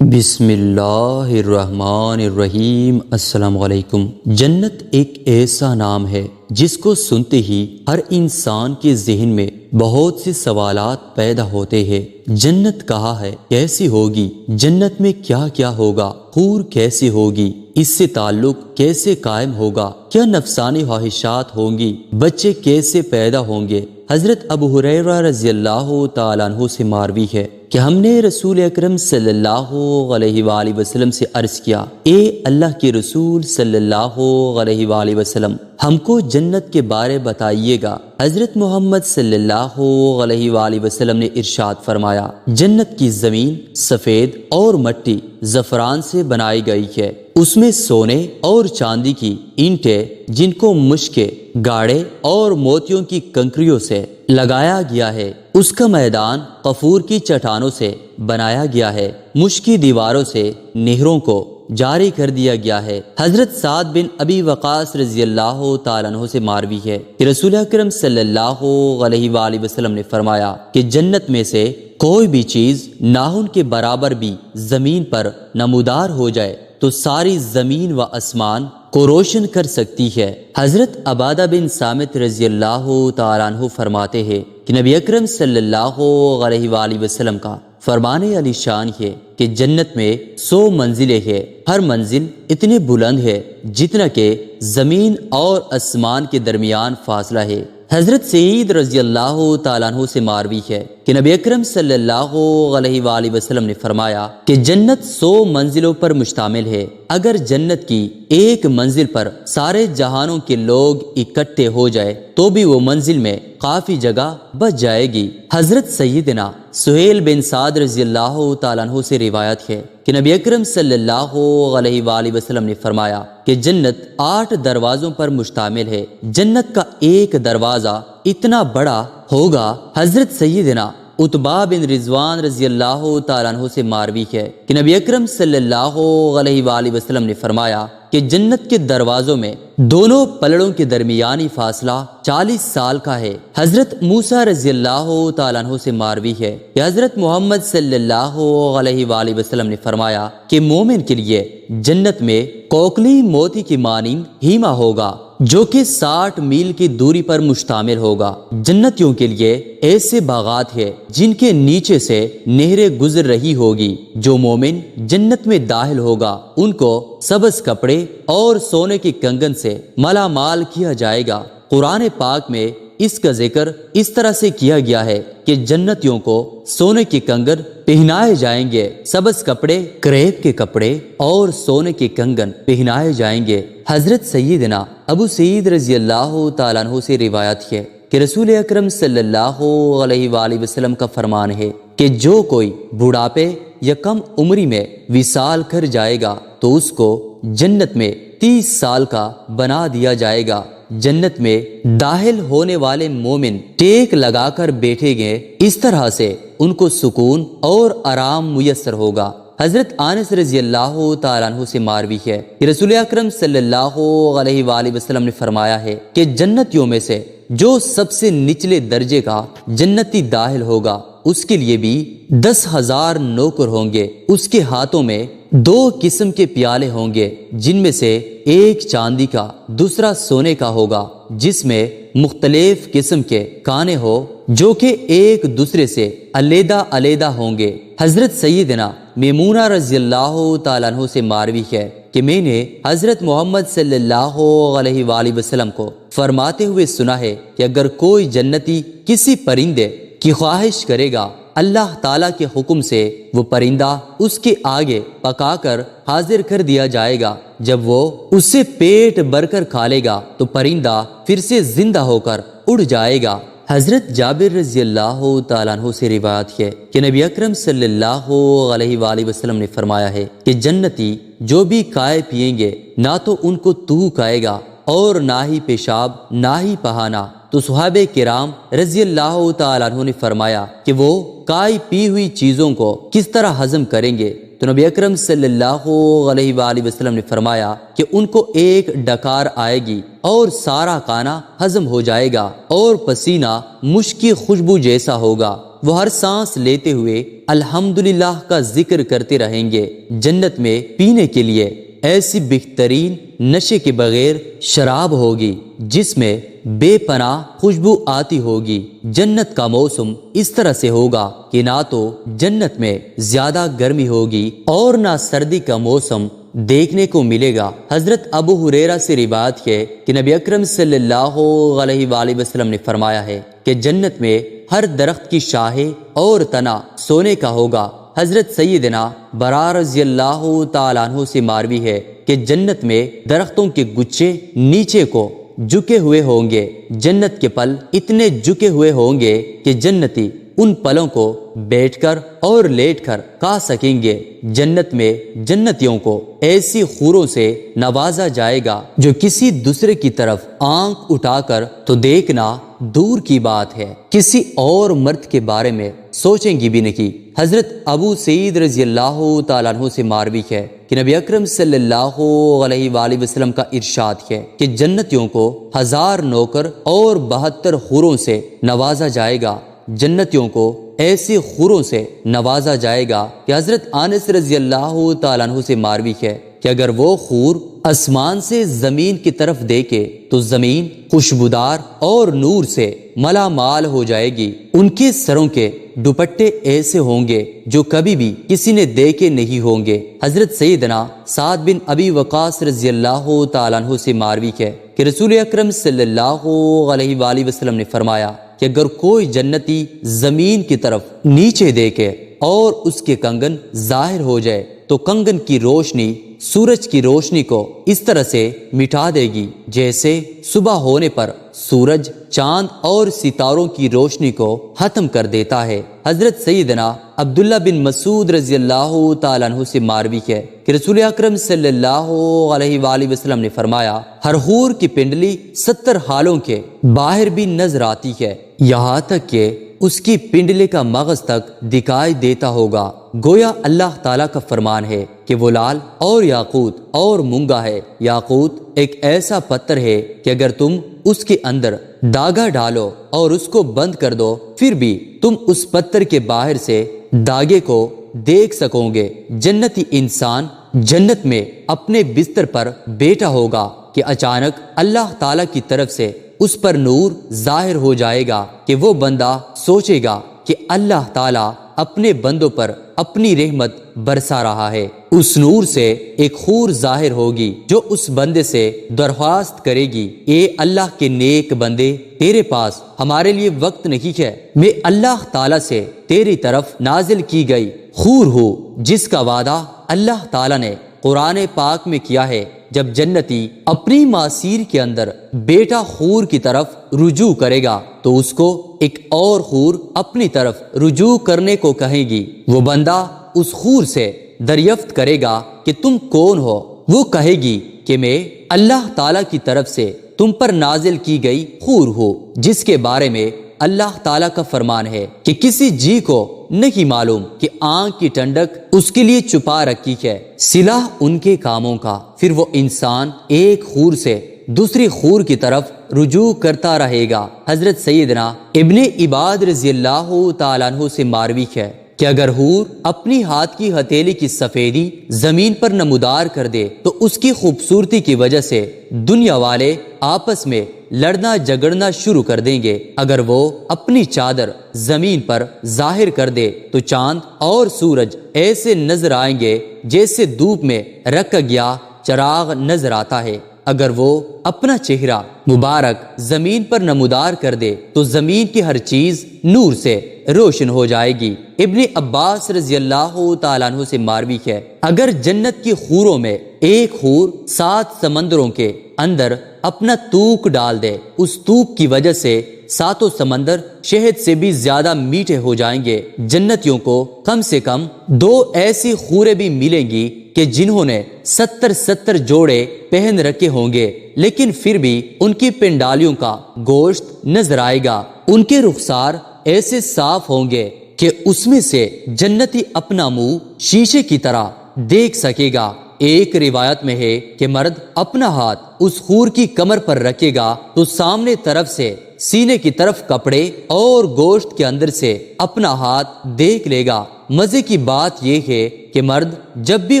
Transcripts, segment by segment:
بسم اللہ الرحمن الرحیم۔ السلام علیکم۔ جنت ایک ایسا نام ہے جس کو سنتے ہی ہر انسان کے ذہن میں بہت سے سوالات پیدا ہوتے ہیں۔ جنت کہاں ہے؟ کیسی ہوگی؟ جنت میں کیا کیا ہوگا؟ حور کیسی ہوگی؟ اس سے تعلق کیسے قائم ہوگا؟ کیا نفسانی خواہشات ہوں گی؟ بچے کیسے پیدا ہوں گے؟ حضرت ابو ہریرہ رضی اللہ تعالیٰ عنہ سے مروی ہے کہ ہم نے رسول اکرم صلی اللہ علیہ وآلہ وسلم سے عرض کیا، اے اللہ کے رسول صلی اللہ علیہ وآلہ وسلم، ہم کو جنت کے بارے بتائیے گا۔ حضرت محمد صلی اللہ علیہ وآلہ وسلم نے ارشاد فرمایا، جنت کی زمین سفید اور مٹی زعفران سے بنائی گئی ہے، اس میں سونے اور چاندی کی اینٹیں جن کو مشکیں گاڑے اور موتیوں کی کنکریوں سے لگایا گیا ہے، اس کا میدان کفور کی چٹانوں سے بنایا گیا ہے، مشکی دیواروں سے نہروں کو جاری کر دیا گیا ہے۔ حضرت سعد بن ابی وقاص رضی اللہ تعالیٰ عنہ سے مروی ہے کہ رسول اکرم صلی اللہ علیہ وآلہ وسلم نے فرمایا کہ جنت میں سے کوئی بھی چیز ناخن کے برابر بھی زمین پر نمودار ہو جائے تو ساری زمین و آسمان کو روشن کر سکتی ہے۔ حضرت عبادہ بن صامت رضی اللہ تعالیٰ عنہ فرماتے ہیں کہ نبی اکرم صلی اللہ علیہ وآلہ وسلم کا فرمان علی شان ہے کہ جنت میں 100 منزلیں ہیں، ہر منزل اتنے بلند ہے جتنا کہ زمین اور آسمان کے درمیان فاصلہ ہے۔ حضرت سعید رضی اللہ تعالیٰ عنہ سے مروی ہے کہ نبی اکرم صلی اللہ علیہ وآلہ وسلم نے فرمایا کہ جنت 100 منزلوں پر مشتمل ہے، اگر جنت کی ایک منزل پر سارے جہانوں کے لوگ اکٹھے ہو جائے تو بھی وہ منزل میں کافی جگہ بچ جائے گی۔ حضرت سیدنا سہیل بن سعد رضی اللہ تعالیٰ عنہ سے روایت ہے کہ نبی اکرم صلی اللہ علیہ وآلہ وسلم نے فرمایا کہ جنت 8 دروازوں پر مشتمل ہے، جنت کا ایک دروازہ اتنا بڑا ہوگا۔ حضرت سیدنا عتبہ بن رضوان رضی اللہ تعالیٰ عنہ سے مروی ہے کہ نبی اکرم صلی اللہ علیہ وآلہ وسلم نے فرمایا کہ جنت کے دروازوں میں دونوں پلڑوں کے درمیانی فاصلہ 40 سال کا ہے۔ حضرت موسیٰ رضی اللہ تعالیٰ عنہ سے مروی ہے کہ حضرت محمد صلی اللہ علیہ وآلہ وسلم نے فرمایا کہ مومن کے لیے جنت میں کوکلی موتی کی مانند ہیما ہوگا جو کہ 60 میل کی دوری پر مشتمل ہوگا۔ جنتیوں کے لیے ایسے باغات ہیں جن کے نیچے سے نہریں گزر رہی ہوگی۔ جو مومن جنت میں داخل ہوگا ان کو سبز کپڑے اور سونے کے کنگن سے مالا مال کیا جائے گا۔ قرآن پاک میں اس کا ذکر اس طرح سے کیا گیا ہے کہ جنتیوں کو سونے کے کنگن پہنائے جائیں گے، سبز کپڑے، کریب کے کپڑے اور سونے کے کنگن پہنائے جائیں گے۔ حضرت سیدنا ابو سعید رضی اللہ تعالیٰ عنہ سے روایت ہے کہ رسول اکرم صلی اللہ علیہ وآلہ وسلم کا فرمان ہے کہ جو کوئی بڑھاپے یا کم عمری میں وصال کر جائے گا تو اس کو جنت میں 30 سال کا بنا دیا جائے گا۔ جنت میں داخل ہونے والے مومن ٹیک لگا کر بیٹھے گے، اس طرح سے ان کو سکون اور آرام میسر ہوگا۔ حضرت انس رضی اللہ تعالیٰ عنہ سے مروی ہے کہ رسول اکرم صلی اللہ علیہ وآلہ وسلم نے فرمایا ہے کہ جنتیوں میں سے جو سب سے نچلے درجے کا جنتی داخل ہوگا اس کے لیے بھی 10,000 نوکر ہوں گے، اس کے ہاتھوں میں 2 قسم کے پیالے ہوں گے جن میں سے ایک چاندی کا دوسرا سونے کا ہوگا، جس میں مختلف قسم کے کانے ہو جو کہ ایک دوسرے سے علیحدہ علیحدہ ہوں گے۔ حضرت سیدنا میمونہ رضی اللہ تعالیٰ عنہ سے مروی ہے کہ میں نے حضرت محمد صلی اللہ علیہ وآلہ وسلم کو فرماتے ہوئے سنا ہے کہ اگر کوئی جنتی کسی پرندے کی خواہش کرے گا، اللہ تعالیٰ کے حکم سے وہ پرندہ اس کے آگے پکا کر حاضر کر دیا جائے گا۔ جب وہ اس سے پیٹ بھر کر کھا لے گا تو پرندہ پھر سے زندہ ہو کر اڑ جائے گا۔ حضرت جابر رضی اللہ تعالیٰ عنہ سے روایت ہے کہ نبی اکرم صلی اللہ علیہ وآلہ وسلم نے فرمایا ہے کہ جنتی جو بھی کھائے پیئیں گے نہ تو ان کو تھوک آئے گا اور نہ ہی پیشاب نہ ہی پہانا۔ تو صحابہ کرام رضی اللہ تعالیٰ عنہ نے فرمایا کہ وہ کھائی پی ہوئی چیزوں کو کس طرح ہضم کریں گے؟ تو نبی اکرم صلی اللہ علیہ وآلہ وسلم نے فرمایا کہ ان کو ایک ڈکار آئے گی اور سارا کھانا ہضم ہو جائے گا اور پسینہ مشک کی خوشبو جیسا ہوگا۔ وہ ہر سانس لیتے ہوئے الحمدللہ کا ذکر کرتے رہیں گے۔ جنت میں پینے کے لیے ایسی بہترین نشے کے بغیر شراب ہوگی جس میں بے پناہ خوشبو آتی ہوگی۔ جنت کا موسم اس طرح سے ہوگا کہ نہ تو جنت میں زیادہ گرمی ہوگی اور نہ سردی کا موسم دیکھنے کو ملے گا۔ حضرت ابو ہریرہ سے روایت ہے کہ نبی اکرم صلی اللہ علیہ وآلہ وسلم نے فرمایا ہے کہ جنت میں ہر درخت کی شاخیں اور تنا سونے کا ہوگا۔ حضرت سیدنا برا رضی اللہ تعالیٰ عنہ سے مروی ہے کہ جنت میں درختوں کے گچھے نیچے کو جھکے ہوئے ہوں گے۔ جنت کے پل اتنے جھکے ہوئے ہوں گے کہ جنتی ان پلوں کو بیٹھ کر اور لیٹ کر کھا سکیں گے۔ جنت میں جنتیوں کو ایسی حوروں سے نوازا جائے گا جو کسی دوسرے کی طرف آنکھ اٹھا کر تو دیکھنا دور کی بات ہے، کسی اور مرد کے بارے میں سوچیں گی بھی نہیں۔ حضرت ابو سعید رضی اللہ تعالیٰ عنہ سے مروی ہے کہ نبی اکرم صلی اللہ علیہ وآلہ وسلم کا ارشاد ہے کہ جنتیوں کو 1000 نوکر اور 72 حوروں سے نوازا جائے گا۔ جنتیوں کو ایسی حوروں سے نوازا جائے گا کہ حضرت انس رضی اللہ تعالیٰ عنہ سے مروی ہے کہ اگر وہ حور آسمان سے زمین کی طرف دیکھے تو زمین خوشبودار اور نور سے مالا مال ہو جائے گی۔ ان کے سروں کے دوپٹے ایسے ہوں گے جو کبھی بھی کسی نے دیکھے نہیں ہوں گے۔ حضرت سیدنا سعد بن ابی وقاص رضی اللہ تعالیٰ عنہ سے مروی ہے کہ رسول اکرم صلی اللہ علیہ وآلہ وسلم نے فرمایا کہ اگر کوئی جنتی زمین کی طرف نیچے دیکھے اور اس کے کنگن ظاہر ہو جائے تو کنگن کی روشنی سورج کی روشنی کو اس طرح سے مٹا دے گی جیسے صبح ہونے پر سورج چاند اور ستاروں کی روشنی کو ختم کر دیتا ہے۔ حضرت سیدنا عبداللہ بن مسعود رضی اللہ تعالیٰ عنہ سے مروی ہے کہ رسول اکرم صلی اللہ علیہ وآلہ وسلم نے فرمایا ہر حور کی پنڈلی 70 ہالوں کے باہر بھی نظر آتی ہے، یہاں تک کہ اس کی پنڈلی کا مغز تک دکھائی دیتا ہوگا۔ گویا اللہ تعالیٰ کا فرمان ہے کہ وہ لال اور یاقوت اور مونگا ہے۔ یاقوت ایک ایسا پتھر ہے کہ اگر تم اس کے اندر داغا ڈالو اور اس کو بند کر دو پھر بھی تم اس پتھر کے باہر سے داغے کو دیکھ سکو گے۔ جنتی انسان جنت میں اپنے بستر پر بیٹھا ہوگا کہ اچانک اللہ تعالیٰ کی طرف سے اس پر نور ظاہر ہو جائے گا کہ وہ بندہ سوچے گا کہ اللہ تعالیٰ اپنے بندوں پر اپنی رحمت برسا رہا ہے۔ اس نور سے ایک حور ظاہر ہوگی جو اس بندے سے درخواست کرے گی، اے اللہ کے نیک بندے، تیرے پاس ہمارے لیے وقت نہیں ہے، میں اللہ تعالیٰ سے تیری طرف نازل کی گئی حور ہوں جس کا وعدہ اللہ تعالیٰ نے قرآن پاک میں کیا ہے۔ جب جنتی اپنی معصیر کے اندر بیٹا حور کی طرف رجوع کرے گا تو اس کو ایک اور حور اپنی طرف رجوع کرنے کو کہے گی۔ وہ بندہ اس حور سے دریافت کرے گا کہ تم کون ہو؟ وہ کہے گی کہ میں اللہ تعالیٰ کی طرف سے تم پر نازل کی گئی حور ہوں جس کے بارے میں اللہ تعالیٰ کا فرمان ہے کہ کسی جی کو نہیں معلوم کہ آنکھ کی ٹھنڈک اس کے لیے چھپا رکھی ہے صلاح ان کے کاموں کا۔ پھر وہ انسان ایک حور سے دوسری حور کی طرف رجوع کرتا رہے گا۔ حضرت سیدنا ابن عباد رضی اللہ تعالیٰ عنہ سے مروی ہے کہ اگر حور اپنی ہاتھ کی ہتھیلی کی سفیدی زمین پر نمودار کر دے تو اس کی خوبصورتی کی وجہ سے دنیا والے آپس میں لڑنا جھگڑنا شروع کر دیں گے۔ اگر وہ اپنی چادر زمین پر ظاہر کر دے تو چاند اور سورج ایسے نظر آئیں گے جیسے دھوپ میں رکھا گیا چراغ نظر آتا ہے۔ اگر وہ اپنا چہرہ مبارک زمین پر نمودار کر دے تو زمین کی ہر چیز نور سے روشن ہو جائے گی۔ ابن عباس رضی اللہ تعالیٰ عنہ سے مروی ہے اگر جنت کی حوروں میں ایک حور 7 سمندروں کے اندر اپنا توک ڈال دے، اس توک کی وجہ سے 7 سمندر شہد سے بھی زیادہ میٹھے ہو جائیں گے۔ جنتیوں کو کم سے کم 2 ایسی حوریں بھی ملیں گی کہ جنہوں نے 70 جوڑے پہن رکھے ہوں گے لیکن پھر بھی ان کی پنڈالیوں کا گوشت نظر آئے گا۔ ان کے رخسار ایسے صاف ہوں گے کہ اس میں سے جنتی اپنا منہ شیشے کی طرح دیکھ سکے گا۔ ایک روایت میں ہے کہ مرد اپنا ہاتھ اس خور کی کمر پر رکھے گا تو سامنے طرف سے سینے کی طرف کپڑے اور گوشت کے اندر سے اپنا ہاتھ دیکھ لے گا۔ مزے کی بات یہ ہے کہ مرد جب بھی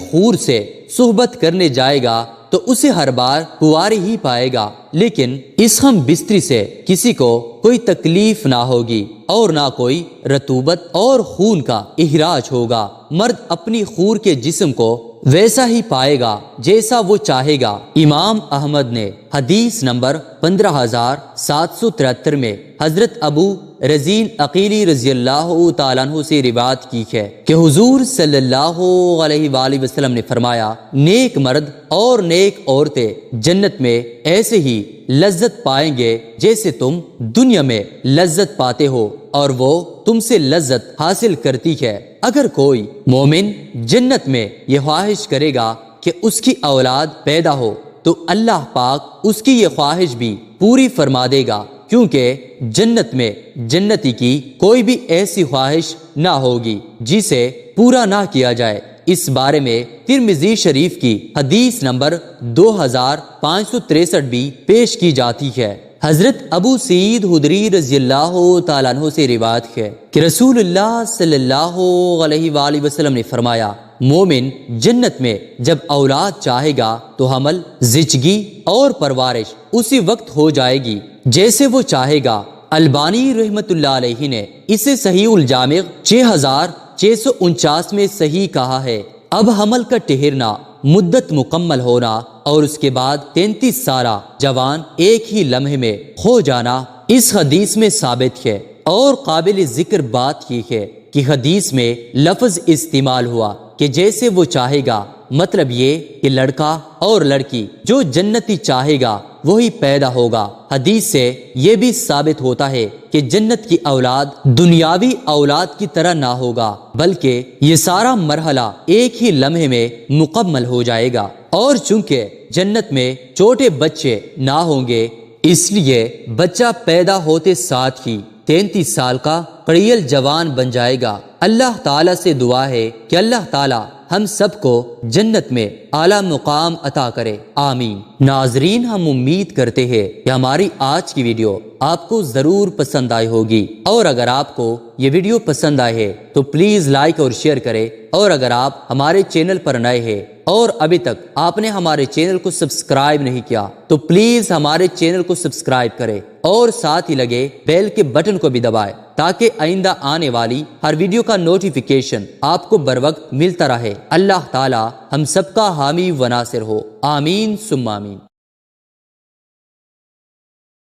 خور سے صحبت کرنے جائے گا تو اسے ہر بار کنواری ہی پائے گا، لیکن اس ہم بستری سے کسی کو کوئی تکلیف نہ ہوگی اور نہ کوئی رطوبت اور خون کا اخراج ہوگا۔ مرد اپنی خور کے جسم کو ویسا ہی پائے گا جیسا وہ چاہے گا۔ امام احمد نے حدیث نمبر 15773 میں حضرت ابو رزین عقیلی رضی اللہ تعالیٰ عنہ سے روایت کی ہے کہ حضور صلی اللہ علیہ وآلہ وسلم نے فرمایا، نیک مرد اور نیک عورتیں جنت میں ایسے ہی لذت پائیں گے جیسے تم دنیا میں لذت پاتے ہو اور وہ تم سے لذت حاصل کرتی ہے۔ اگر کوئی مومن جنت میں یہ خواہش کرے گا کہ اس کی اولاد پیدا ہو تو اللہ پاک اس کی یہ خواہش بھی پوری فرما دے گا، کیونکہ جنت میں جنتی کی کوئی بھی ایسی خواہش نہ ہوگی جسے پورا نہ کیا جائے۔ اس بارے میں ترمذی شریف کی حدیث نمبر 2563 بھی پیش کی جاتی ہے۔ حضرت ابو سعید خدری رضی اللہ تعالیٰ عنہ سے روایت ہے کہ رسول اللہ صلی اللہ علیہ وآلہ وسلم نے فرمایا، مومن جنت میں جب اولاد چاہے گا تو حمل، زچگی اور پرورش اسی وقت ہو جائے گی جیسے وہ چاہے گا۔ البانی رحمت اللہ علیہ نے اسے صحیح الجامع 6649 میں صحیح کہا ہے۔ اب حمل کا ٹھہرنا، مدت مکمل ہونا اور اس کے بعد 33 سالہ جوان ایک ہی لمحے میں کھو جانا اس حدیث میں ثابت ہے۔ اور قابل ذکر بات یہ ہے کہ حدیث میں لفظ استعمال ہوا کہ جیسے وہ چاہے گا، مطلب یہ کہ لڑکا اور لڑکی جو جنتی چاہے گا وہی پیدا ہوگا۔ حدیث سے یہ بھی ثابت ہوتا ہے کہ جنت کی اولاد دنیاوی اولاد کی طرح نہ ہوگا، بلکہ یہ سارا مرحلہ ایک ہی لمحے میں مکمل ہو جائے گا۔ اور چونکہ جنت میں چھوٹے بچے نہ ہوں گے، اس لیے بچہ پیدا ہوتے ساتھ ہی 33 سال کا پڑیل جوان بن جائے گا۔ اللہ تعالیٰ سے دعا ہے کہ اللہ تعالیٰ ہم سب کو جنت میں اعلیٰ مقام عطا کرے، آمین۔ ناظرین، ہم امید کرتے ہیں کہ ہماری آج کی ویڈیو آپ کو ضرور پسند آئی ہوگی، اور اگر آپ کو یہ ویڈیو پسند آئے ہے تو پلیز لائک اور شیئر کریں، اور اگر آپ ہمارے چینل پر نئے ہیں اور ابھی تک آپ نے ہمارے چینل کو سبسکرائب نہیں کیا تو پلیز ہمارے چینل کو سبسکرائب کریں اور ساتھ ہی لگے بیل کے بٹن کو بھی دبائیں تاکہ آئندہ آنے والی ہر ویڈیو کا نوٹیفیکیشن آپ کو بر وقت ملتا رہے۔ اللہ تعالی ہم سب کا حامی و ناصر ہو، آمین ثم آمین۔